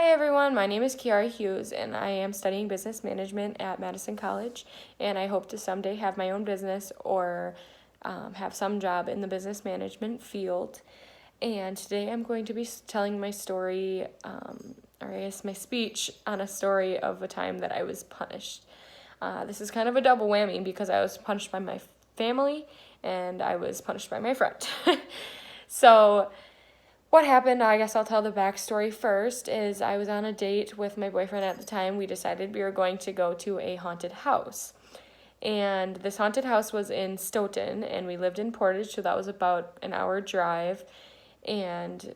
Hi everyone, my name is Kiara Hughes and I am studying business management at Madison College, and I hope to someday have my own business or have some job in the business management field. And today I'm going to be telling my story, or I guess my speech on a story of a time that I was punished. This is kind of a double whammy because I was punished by my family and I was punished by my friend. So what happened, I guess I'll tell the backstory first, is I was on a date with my boyfriend at the time. We decided we were going to go to a haunted house. And this haunted house was in Stoughton, and we lived in Portage, so that was about an hour drive. And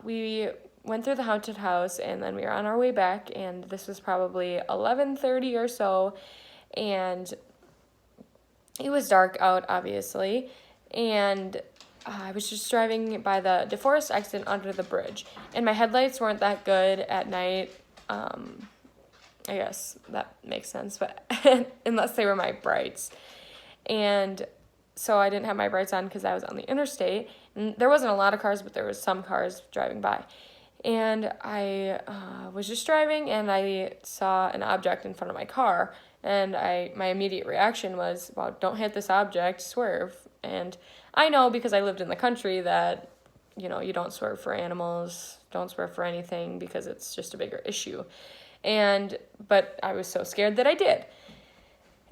we went through the haunted house, and then we were on our way back, and this was probably 11:30 or so, and it was dark out, obviously, and I was just driving by the DeForest exit under the bridge, and my headlights weren't that good at night. I guess that makes sense, but unless they were my brights. And so I didn't have my brights on because I was on the interstate, and there wasn't a lot of cars, but there was some cars driving by. And I was just driving, and I saw an object in front of my car, and my immediate reaction was, well, don't hit this object, swerve. And I know because I lived in the country that, you don't swerve for animals, don't swerve for anything because it's just a bigger issue. But I was so scared that I did.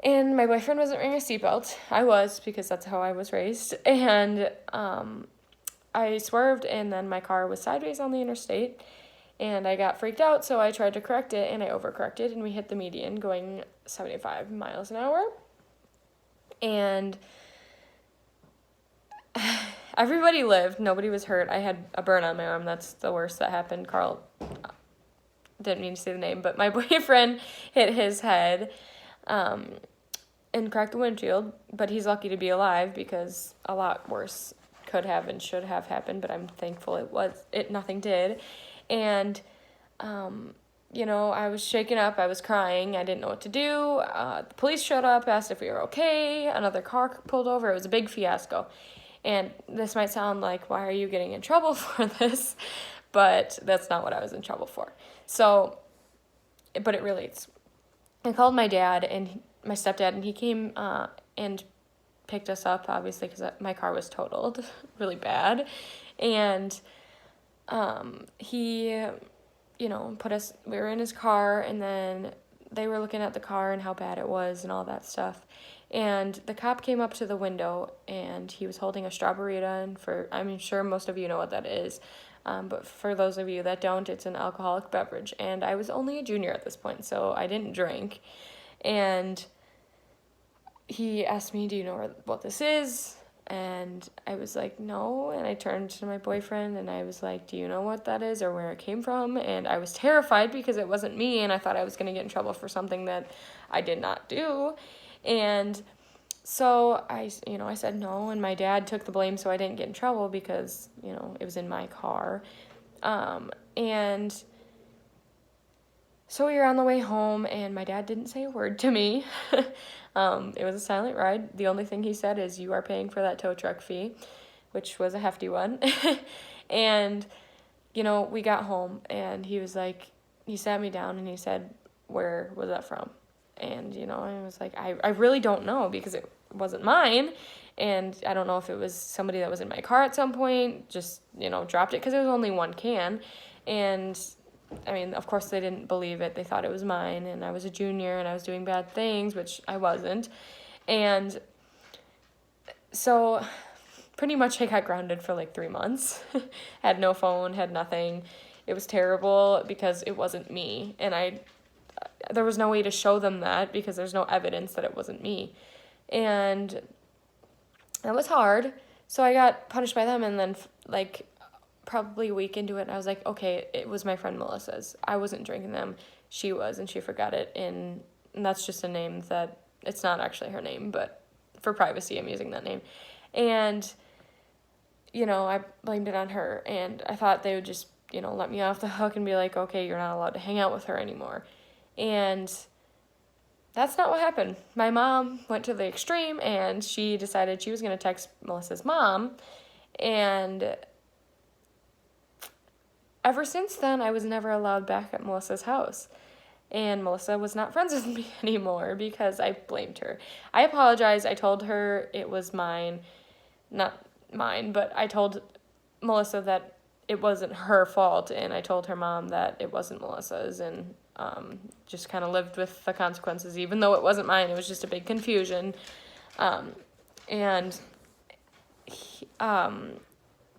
And my boyfriend wasn't wearing a seatbelt. I was, because that's how I was raised. And I swerved, and then my car was sideways on the interstate, and I got freaked out, so I tried to correct it, and I overcorrected, and we hit the median going 75 miles an hour. And everybody lived. Nobody was hurt. I had a burn on my arm. That's the worst that happened. Carl, didn't mean to say the name, but my boyfriend hit his head and cracked the windshield, but he's lucky to be alive because a lot worse could have and should have happened, but I'm thankful nothing did. And I was shaken up, I was crying, I didn't know what to do. The police showed up, asked if we were okay, another car pulled over. It was a big fiasco. And this might sound like, why are you getting in trouble for this? But that's not what I was in trouble for. So, but it relates. I called my dad and my stepdad, and he came and picked us up, obviously, because my car was totaled really bad. And he, we were in his car, and then they were looking at the car and how bad it was and all that stuff. And the cop came up to the window, and he was holding a Strawberita, and I'm sure most of you know what that is. But for those of you that don't, it's an alcoholic beverage. And I was only a junior at this point, so I didn't drink. And he asked me, do you know what this is? And I was like, no. And I turned to my boyfriend, and I was like, do you know what that is or where it came from? And I was terrified because it wasn't me, and I thought I was going to get in trouble for something that I did not do. And so I said no, and my dad took the blame so I didn't get in trouble because, it was in my car. And so we were on the way home, and my dad didn't say a word to me. It was a silent ride. The only thing he said is, you are paying for that tow truck fee, which was a hefty one. And, we got home, and he was like, he sat me down, and he said, where was that from? And, I was like, I really don't know because it wasn't mine. And I don't know if it was somebody that was in my car at some point, just, dropped it because it was only one can. And, I mean, of course they didn't believe it. They thought it was mine, and I was a junior, and I was doing bad things, which I wasn't. And so pretty much I got grounded for like 3 months. Had no phone, had nothing. It was terrible because it wasn't me. And there was no way to show them that because there's no evidence that it wasn't me. And that was hard. So I got punished by them, and then probably a week into it, I was like, okay, it was my friend Melissa's. I wasn't drinking them. She was, and she forgot it. And that's just a name that, it's not actually her name, but for privacy, I'm using that name. And, I blamed it on her, and I thought they would just, let me off the hook and be like, okay, you're not allowed to hang out with her anymore. And that's not what happened. My mom went to the extreme, and she decided she was going to text Melissa's mom, and ever since then, I was never allowed back at Melissa's house. And Melissa was not friends with me anymore because I blamed her. I apologized. I told her it was mine. Not mine, but I told Melissa that it wasn't her fault, and I told her mom that it wasn't Melissa's, and just kind of lived with the consequences, even though it wasn't mine. It was just a big confusion. And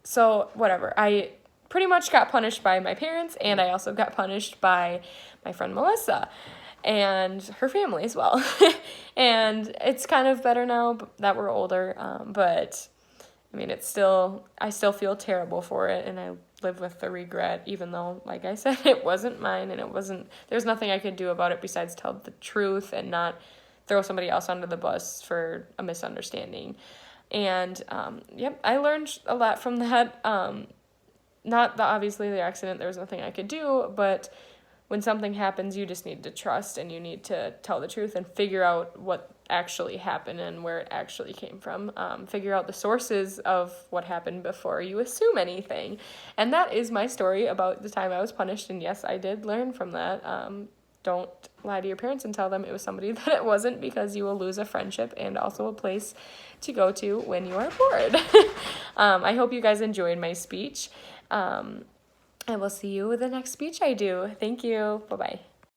so whatever, I pretty much got punished by my parents, and I also got punished by my friend Melissa and her family as well. And it's kind of better now that we're older, but I mean, I still feel terrible for it, and I live with the regret, even though, like I said, it wasn't mine, and there's nothing I could do about it besides tell the truth and not throw somebody else under the bus for a misunderstanding. And, I learned a lot from that. Obviously the accident, there was nothing I could do, but when something happens, you just need to trust, and you need to tell the truth and figure out what actually happened and where it actually came from. Figure out the sources of what happened before you assume anything. And that is my story about the time I was punished, and yes, I did learn from that. Don't lie to your parents and tell them it was somebody that it wasn't, because you will lose a friendship and also a place to go to when you are bored. I hope you guys enjoyed my speech. I will see you with the next speech I do. Thank you. Bye-bye.